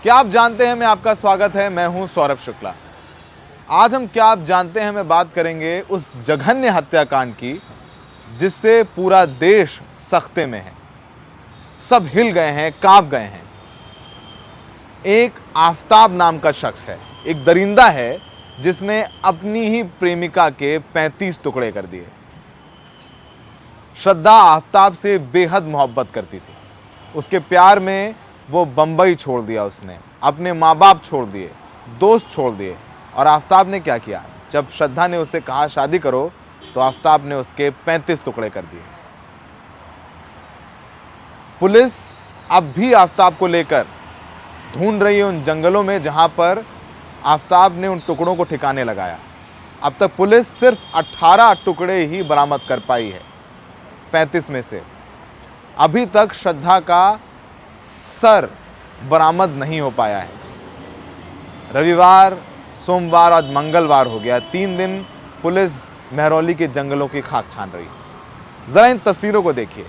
क्या आप जानते हैं में आपका स्वागत है। मैं हूं सौरभ शुक्ला। आज हम क्या आप जानते हैं में बात करेंगे उस जघन्य हत्याकांड की जिससे पूरा देश सख्ते में है, सब हिल गए हैं, कांप गए हैं। एक आफताब नाम का शख्स है, एक दरिंदा है जिसने अपनी ही प्रेमिका के 35 टुकड़े कर दिए। श्रद्धा आफताब से बेहद मोहब्बत करती थी। उसके प्यार में वो बंबई छोड़ दिया, उसने अपने माँ बाप छोड़ दिए, दोस्त छोड़ दिए। और आफताब ने क्या किया, जब श्रद्धा ने उससे कहा शादी करो तो आफताब ने उसके 35 टुकड़े कर दिए। पुलिस अब भी आफताब को लेकर ढूंढ रही है उन जंगलों में जहां पर आफताब ने उन टुकड़ों को ठिकाने लगाया। अब तक पुलिस सिर्फ 18 टुकड़े ही बरामद कर पाई है 35 में से। अभी तक श्रद्धा का सर बरामद नहीं हो पाया है। रविवार, सोमवार और मंगलवार हो गया, 3 दिन पुलिस महरौली के जंगलों की खाक छान रही है। जरा इन तस्वीरों को देखिए।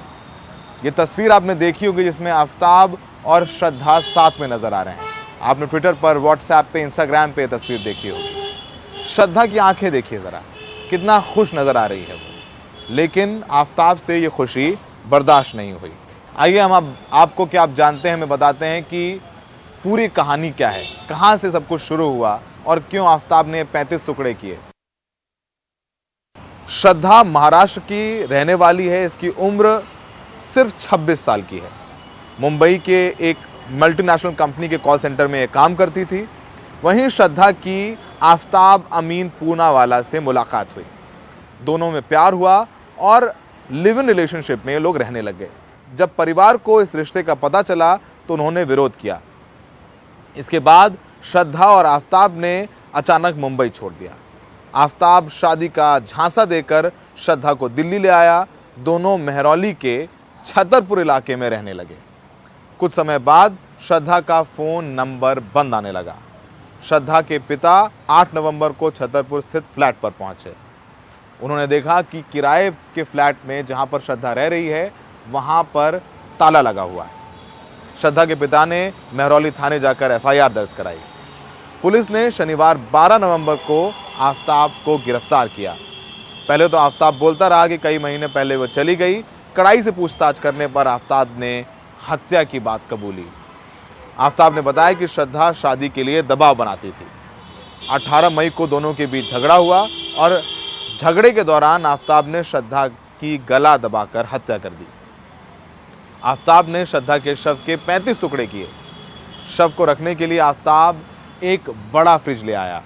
ये तस्वीर आपने देखी होगी जिसमें आफताब और श्रद्धा साथ में नजर आ रहे हैं। आपने ट्विटर पर, व्हाट्सएप पे, इंस्टाग्राम पे तस्वीर देखी होगी। श्रद्धा की आंखें देखिए जरा, कितना खुश नजर आ रही है वो। लेकिन आफताब से ये खुशी बर्दाश्त नहीं हुई। आइए हम आपको क्या आप जानते हैं में बताते हैं कि पूरी कहानी क्या है, कहां से सब कुछ शुरू हुआ और क्यों आफताब ने 35 टुकड़े किए। श्रद्धा महाराष्ट्र की रहने वाली है। इसकी उम्र सिर्फ 26 साल की है। मुंबई के एक मल्टीनेशनल कंपनी के कॉल सेंटर में काम करती थी। वहीं श्रद्धा की आफताब अमीन पूनावाला से मुलाकात हुई। दोनों में प्यार हुआ और लिव इन रिलेशनशिप में ये लोग रहने लग गए। जब परिवार को इस रिश्ते का पता चला तो उन्होंने विरोध किया। इसके बाद श्रद्धा और आफताब ने अचानक मुंबई छोड़ दिया। आफताब शादी का झांसा देकर श्रद्धा को दिल्ली ले आया। दोनों महरौली के छतरपुर इलाके में रहने लगे। कुछ समय बाद श्रद्धा का फोन नंबर बंद आने लगा। श्रद्धा के पिता 8 नवंबर को छतरपुर स्थित फ्लैट पर पहुंचे। उन्होंने देखा कि किराए के फ्लैट में जहां पर श्रद्धा रह रही है वहां पर ताला लगा हुआ है। श्रद्धा के पिता ने महरौली थाने जाकर FIR दर्ज कराई। पुलिस ने शनिवार 12 नवंबर को आफताब को गिरफ्तार किया। पहले तो आफताब बोलता रहा कि कई महीने पहले वो चली गई। कड़ाई से पूछताछ करने पर आफताब ने हत्या की बात कबूली। आफताब ने बताया कि श्रद्धा शादी के लिए दबाव बनाती थी। 18 मई को दोनों के बीच झगड़ा हुआ और झगड़े के दौरान आफताब ने श्रद्धा की गला दबाकर हत्या कर दी। आफताब ने श्रद्धा के शव के 35 टुकड़े किए। शव को रखने के लिए आफताब एक बड़ा फ्रिज ले आया।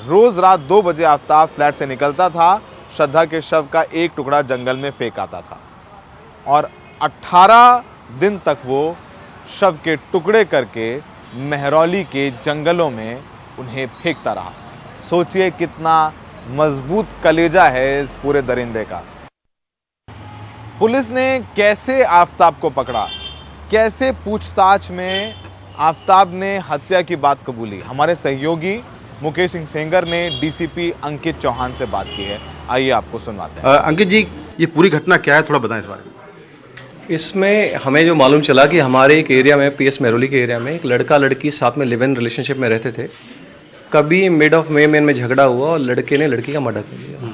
रोज रात 2 बजे आफताब फ्लैट से निकलता था। श्रद्धा के शव का एक टुकड़ा जंगल में फेंक आता था और 18 दिन तक वो शव के टुकड़े करके महरौली के जंगलों में उन्हें फेंकता रहा। सोचिए कितना मजबूत कलेजा है इस पूरे दरिंदे का। पुलिस ने कैसे आफताब को पकड़ा, कैसे पूछताछ में आफताब ने हत्या की बात कबूली। हमारे सहयोगी मुकेश सिंह सेंगर ने DCP अंकित चौहान से बात की है। आइए आपको सुनवाते हैं। अंकित जी, ये पूरी घटना क्या है, थोड़ा बताएं इस बारे में। इसमें हमें जो मालूम चला कि हमारे एक एरिया में, PS महरौली के एरिया में, एक लड़का लड़की साथ में लिव इन रिलेशनशिप में रहते थे। कभी मिड ऑफ मे में झगड़ा हुआ और लड़के ने लड़की का मर्डर कर दिया।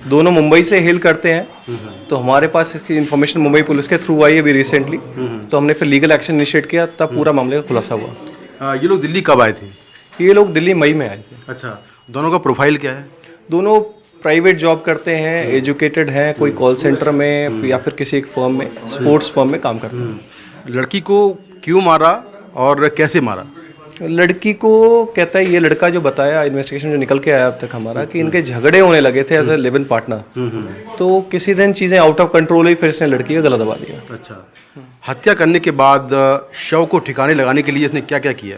दोनों मुंबई से हेल करते हैं। तो हमारे पास इसकी इन्फॉर्मेशन मुंबई पुलिस के थ्रू आई अभी रिसेंटली। तो हमने फिर लीगल एक्शन इनिशिएट किया, तब पूरा मामले का खुलासा हुआ। ये लोग दिल्ली कब आए थे? ये लोग दिल्ली मई में आए थे। अच्छा, दोनों का प्रोफाइल क्या है? दोनों प्राइवेट जॉब करते हैं, एजुकेटेड हैं, कोई कॉल सेंटर में या फिर किसी एक फर्म में, स्पोर्ट्स फर्म में काम करते हैं। लड़की को क्यों मारा और कैसे मारा? लड़की को कहता है, ये लड़का जो बताया इन्वेस्टिगेशन जो निकल के आया अब तक हमारा, कि इनके झगड़े होने लगे थे as a live in partner. तो किसी दिन चीज़ें आउट ऑफ कंट्रोल हुई, फिर इसने लड़की का गला दबा दिया। अच्छा, हत्या करने के बाद शव को ठिकाने लगाने के लिए इसने क्या क्या किया?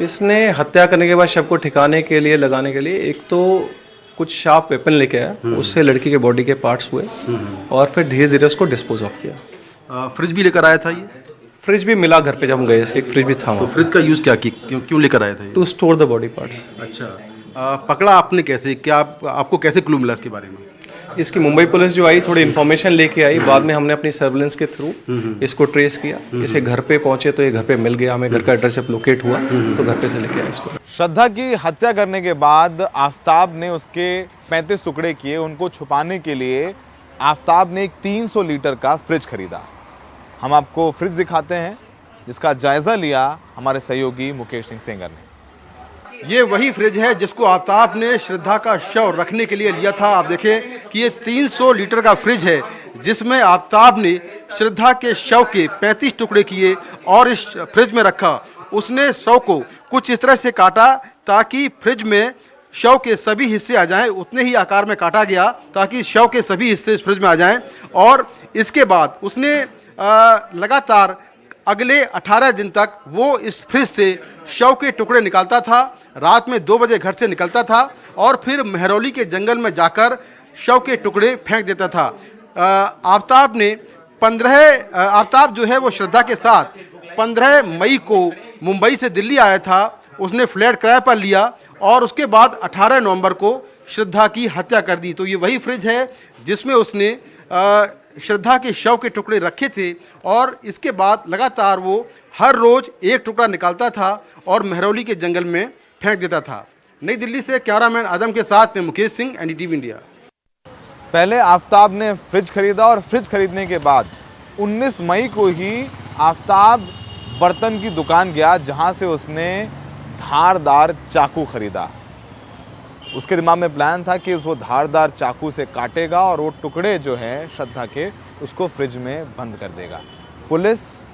इसने हत्या करने के बाद शव को ठिकाने के लिए लगाने के लिए एक तो कुछ शार्प वेपन लेके आया, उससे लड़की के बॉडी के पार्ट्स हुए और फिर धीरे धीरे उसको डिस्पोज ऑफ किया। फ्रिज भी लेकर आया था ये? फ्रिज भी मिला घर पे जब हम गए, एक फ्रिज भी था। तो फ्रिज का यूज़ क्या क्यों लेकर आया था ये? To store the body parts. अच्छा, पकड़ा आपने कैसे? क्या आपको कैसे क्लू मिला इसके बारे में? इसकी मुंबई पुलिस जो आई थोड़ी इन्फॉर्मेशन लेके आई, बाद में हमने अपनी सर्विलेंस के थ्रू इसको ट्रेस किया। इसे घर पे पहुंचे तो ये घर पे मिल गया, हमें घर का एड्रेस जब लोकेट हुआ तो घर पे से लेके आए इसको। श्रद्धा की हत्या करने के बाद आफताब ने उसके 35 टुकड़े किए। उनको छुपाने के लिए आफताब ने एक 300 लीटर का फ्रिज खरीदा। हम आपको फ्रिज दिखाते हैं जिसका जायजा लिया हमारे सहयोगी मुकेश सिंह सेंगर ने। ये वही फ्रिज है जिसको आफताब ने श्रद्धा का शव रखने के लिए लिया था। आप देखें कि ये 300 लीटर का फ्रिज है जिसमें आफताब ने श्रद्धा के शव के 35 टुकड़े किए और इस फ्रिज में रखा। उसने शव को कुछ इस तरह से काटा ताकि फ्रिज में शव के सभी हिस्से आ जाएं। उतने ही आकार में काटा गया ताकि शव के सभी हिस्से इस फ्रिज में आ जाएं। और इसके बाद उसने लगातार अगले 18 दिन तक वो इस फ्रिज से शव के टुकड़े निकालता था। रात में 2 बजे घर से निकलता था और फिर मेहरौली के जंगल में जाकर शव के टुकड़े फेंक देता था। आफताब जो है वो श्रद्धा के साथ 15 मई को मुंबई से दिल्ली आया था। उसने फ्लैट किराए पर लिया और उसके बाद 18 नवंबर को श्रद्धा की हत्या कर दी। तो ये वही फ्रिज है जिसमें उसने श्रद्धा के शव के टुकड़े रखे थे और इसके बाद लगातार वो हर रोज एक टुकड़ा निकालता था और मेहरौली के जंगल में फेंक देता था। नई दिल्ली से कैमरामैन आदम के साथ में मुकेश सिंह, एनडीटीवी इंडिया। पहले आफताब ने फ्रिज खरीदा और फ्रिज खरीदने के बाद 19 मई को ही आफताब बर्तन की दुकान गया जहां से उसने धारदार चाकू खरीदा। उसके दिमाग में प्लान था कि वो धारदार चाकू से काटेगा और वो टुकड़े जो हैं श्रद्धा के उसको फ्रिज में बंद कर देगा। पुलिस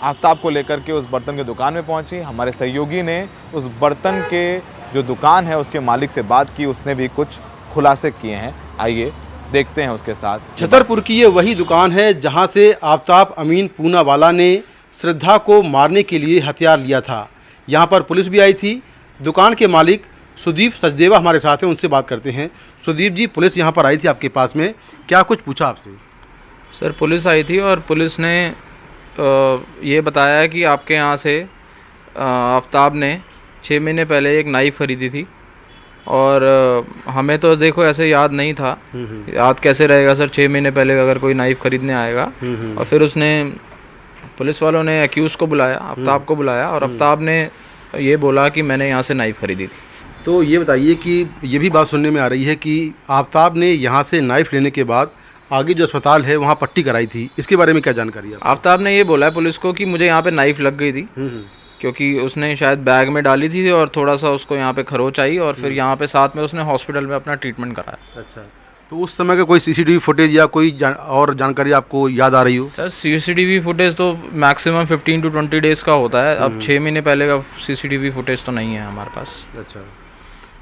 आफताब को लेकर के उस बर्तन की दुकान में पहुंची। हमारे सहयोगी ने उस बर्तन के जो दुकान है उसके मालिक से बात की। उसने भी कुछ खुलासे किए हैं, आइए देखते हैं उसके साथ। छतरपुर की ये वही दुकान है जहां से आफताब अमीन पूनावाला ने श्रद्धा को मारने के लिए हथियार लिया था। यहाँ पर पुलिस भी आई थी। दुकान के मालिक सुदीप सचदेवा हमारे साथ हैं, उनसे बात करते हैं। सुदीप जी, पुलिस यहाँ पर आई थी आपके पास में, क्या कुछ पूछा आपसे? सर, पुलिस आई थी और पुलिस ने ये बताया कि आपके यहाँ से आफताब ने 6 महीने पहले एक नाइफ़ खरीदी थी और हमें तो देखो ऐसे याद नहीं था। याद कैसे रहेगा सर, 6 महीने पहले अगर कोई नाइफ़ खरीदने आएगा। और फिर उसने पुलिस वालों ने एक्यूज़ को बुलाया, आफताब को बुलाया और आफताब ने ये बोला कि मैंने यहाँ से नाइफ़ खरीदी थी। तो ये बताइए कि ये भी बात सुनने में आ रही है कि आफताब ने यहाँ से नाइफ़ लेने के बाद आगे जो अस्पताल है वहाँ पट्टी कराई थी, इसके बारे में क्या जानकारी है? आफताब ने ये बोला है पुलिस को कि मुझे यहाँ पे नाइफ़ लग गई थी क्योंकि उसने शायद बैग में डाली थी और थोड़ा सा उसको यहाँ पे खरोच आई और फिर यहाँ पे साथ में उसने हॉस्पिटल में अपना ट्रीटमेंट कराया। अच्छा, तो उस समय का कोई सीसीटीवी फुटेज या कोई और जानकारी आपको याद आ रही हो? सर, सीसीटीवी फुटेज तो मैक्सिमम 15 to 20 डेज़ का होता है। अब 6 महीने पहले का सीसीटीवी फुटेज तो नहीं है हमारे पास। अच्छा,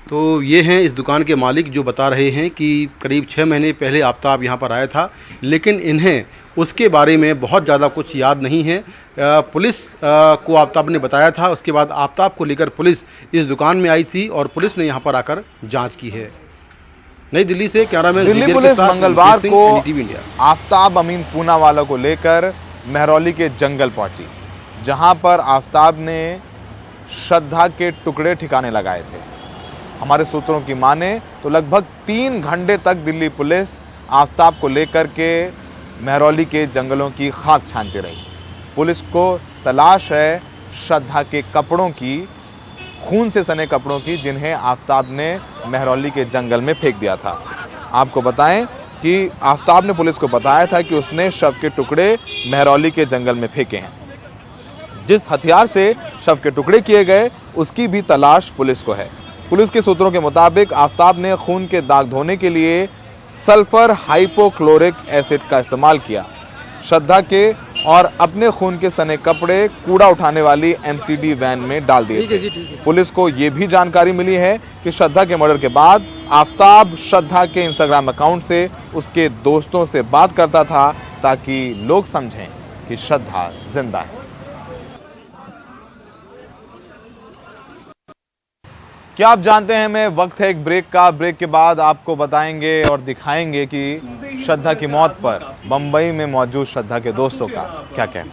तो ये हैं इस दुकान के मालिक जो बता रहे हैं कि करीब 6 महीने पहले आफताब यहाँ पर आया था, लेकिन इन्हें उसके बारे में बहुत ज़्यादा कुछ याद नहीं है। पुलिस को आफताब ने बताया था। उसके बाद आफताब को लेकर पुलिस इस दुकान में आई थी और पुलिस ने यहाँ पर आकर जांच की है। नई दिल्ली से कैमरामैन दिल्ली पुलिस मंगलवार को आफताब अमीन पूनावाला को लेकर मेहरौली के जंगल पहुंची जहां पर आफताब ने श्रद्धा के टुकड़े ठिकाने लगाए थे। हमारे सूत्रों की माने तो लगभग 3 घंटे तक दिल्ली पुलिस आफताब को लेकर के मेहरौली के जंगलों की खाक छानती रही। पुलिस को तलाश है श्रद्धा के कपड़ों की, खून से सने कपड़ों की, जिन्हें आफताब ने मेहरौली के जंगल में फेंक दिया था। आपको बताएं कि आफताब ने पुलिस को बताया था कि उसने शव के टुकड़े मेहरौली के जंगल में फेंके हैं। जिस हथियार से शव के टुकड़े किए गए उसकी भी तलाश पुलिस को है। पुलिस के सूत्रों के मुताबिक आफताब ने खून के दाग धोने के लिए सल्फर हाइपोक्लोरिक एसिड का इस्तेमाल किया। श्रद्धा के और अपने खून के सने कपड़े कूड़ा उठाने वाली एमसीडी वैन में डाल दिए थे। पुलिस को ये भी जानकारी मिली है कि श्रद्धा के मर्डर के बाद आफताब श्रद्धा के इंस्टाग्राम अकाउंट से उसके दोस्तों से बात करता था ताकि लोग समझें कि श्रद्धा जिंदा है। क्या आप जानते हैं, मैं वक्त है एक ब्रेक का। ब्रेक के बाद आपको बताएंगे और दिखाएंगे कि श्रद्धा की मौत पर बंबई में मौजूद श्रद्धा के दोस्तों का क्या कहना।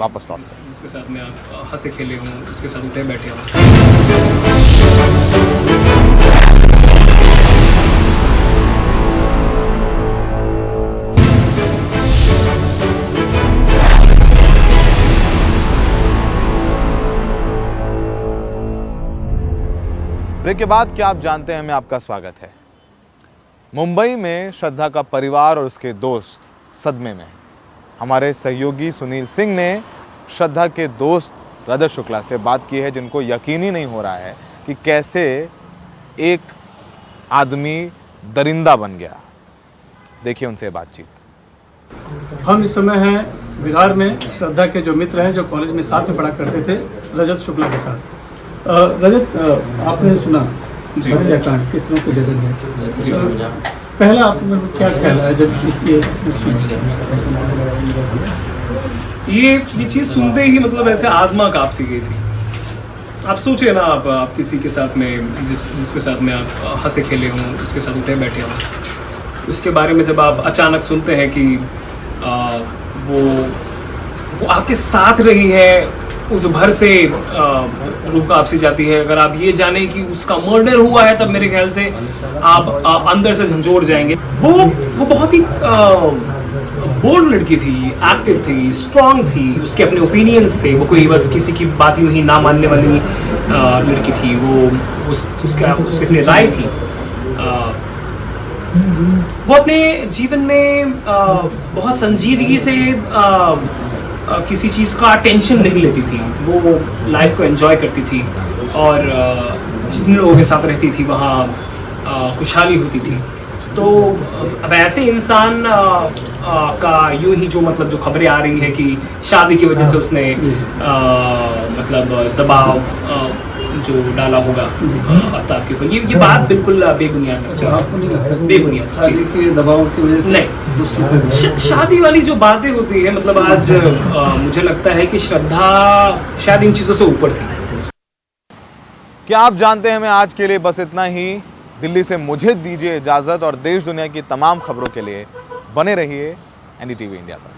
वापस लौटते हैं। जिसके साथ मैं हंसे खेले हूँ, उसके साथ उठे बैठे हूँ। ब्रेक के बाद क्या आप जानते हैं में आपका स्वागत है। मुंबई में श्रद्धा का परिवार और उसके दोस्त सदमे में। हमारे सहयोगी सुनील सिंह ने श्रद्धा के दोस्त रजत शुक्ला से बात की है, जिनको यकीन ही नहीं हो रहा है कि कैसे एक आदमी दरिंदा बन गया। देखिए उनसे बातचीत। हम इस समय हैं बिहार में श्रद्धा के जो मित्र हैं, जो कॉलेज में साथ में पढ़ा करते थे, रजत शुक्ला के साथ। रजत, आपने सुना जी हत्याकांड किस तरह से बदल गया? पहला आपने क्या ख्याल है जब ये चीज़ सुनते ही मतलब ऐसे आत्मा काँप सी गई थी। आप सोचिए ना, आप किसी के साथ में जिसके साथ में आप हंसे खेले हों, उसके साथ उठे बैठे हों, उसके बारे में जब आप अचानक सुनते हैं कि वो आपके साथ रही है, उस भर से रूह काँप सी जाती है। अगर आप ये जाने कि उसका मर्डर हुआ है, तब मेरे ख्याल से आप अंदर से झंझोड़ जाएंगे। वो बहुत ही बोल्ड लड़की थी, एक्टिव थी, स्ट्रांग थी, उसके अपने ओपिनियंस थे। वो कोई बस किसी की बात ही नहीं ना मानने वाली लड़की थी। वो उसके अपनी राय थी। वो अपने जीवन में बहुत संजीदगी से किसी चीज़ का टेंशन नहीं लेती थी। वो लाइफ को एंजॉय करती थी और जितने लोगों के साथ रहती थी वहाँ खुशहाली होती थी। तो अब ऐसे इंसान का यूं ही जो मतलब जो खबरें आ रही हैं कि शादी की वजह से उसने मतलब दबाव जो डाला होगा आफ्ताब के ऊपर, ये बात बिल्कुल बेबुनियाद है। बेबुनियाद शादी के दबाव की वजह से नहीं, शादी वाली जो बातें होती है, मतलब आज मुझे लगता है कि श्रद्धा शायद इन चीज़ों से ऊपर थी। क्या आप जानते हैं मैं आज के लिए बस इतना ही। दिल्ली से मुझे दीजिए इजाज़त और देश दुनिया की तमाम खबरों के लिए बने रहिए एनडीटीवी इंडिया पर।